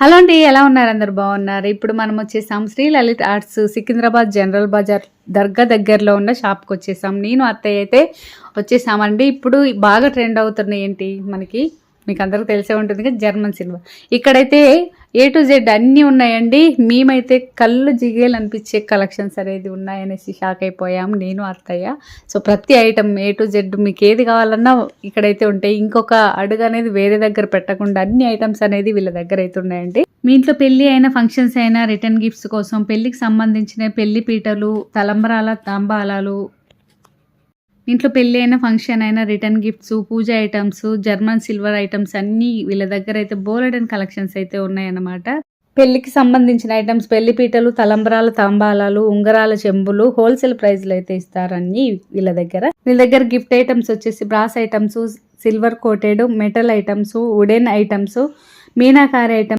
Hello అండి, ఎలా ఉన్నారు? అందరు బాగున్నారు. ఇప్పుడు మనం వచ్చేసాం శ్రీ లలిత్ ఆర్ట్స్ సికింద్రాబాద్ జనరల్ బజార్ దర్గా దగ్గరలో ఉన్న షాప్కి వచ్చేసాం. నేను అత్తయ్య అయితే వచ్చేసామండి. ఇప్పుడు బాగా ట్రెండ్ అవుతున్నాయి ఏంటి మనకి, మీకు అందరికీ తెలిసే ఉంటుంది కదా, జర్మన్ సిల్వర్. ఇక్కడైతే A to Z అన్నీ ఉన్నాయండి. మేమైతే కళ్ళు జిగేలు అనిపించే కలెక్షన్స్ అనేది ఉన్నాయనేసి షాక్ అయిపోయాం నేను అత్తయ్య. సో ప్రతి ఐటమ్ A to Z మీకు ఏది కావాలన్నా ఇక్కడైతే ఉంటాయి. ఇంకొక అడుగు అనేది వేరే దగ్గర పెట్టకుండా అన్ని ఐటమ్స్ అనేది వీళ్ళ దగ్గర అయితే ఉన్నాయండి. మీ ఇంట్లో పెళ్లి అయినా ఫంక్షన్స్ అయినా రిటర్న్ గిఫ్ట్స్ కోసం పెళ్లికి సంబంధించిన పెళ్లి పీటలు, తలంబరాల తాంబాలాలు, ఇంట్లో పెళ్ళి అయినా ఫంక్షన్ అయినా రిటర్న్ గిఫ్ట్స్, పూజ ఐటమ్స్, జర్మన్ సిల్వర్ ఐటమ్స్ అన్నీ వీళ్ళ దగ్గర అయితే బోలెడ్ అండ్ కలెక్షన్స్ అయితే ఉన్నాయన్నమాట. పెళ్లికి సంబంధించిన ఐటమ్స్, పెళ్లి పీటలు, తలంబరాల తాంబాలాలు, ఉంగరాల చెంబులు హోల్సేల్ ప్రైస్లో అయితే ఇస్తారని వీళ్ళ దగ్గర గిఫ్ట్ ఐటమ్స్ వచ్చేసి brass items, silver coated, metal items, wooden items, meenakari items,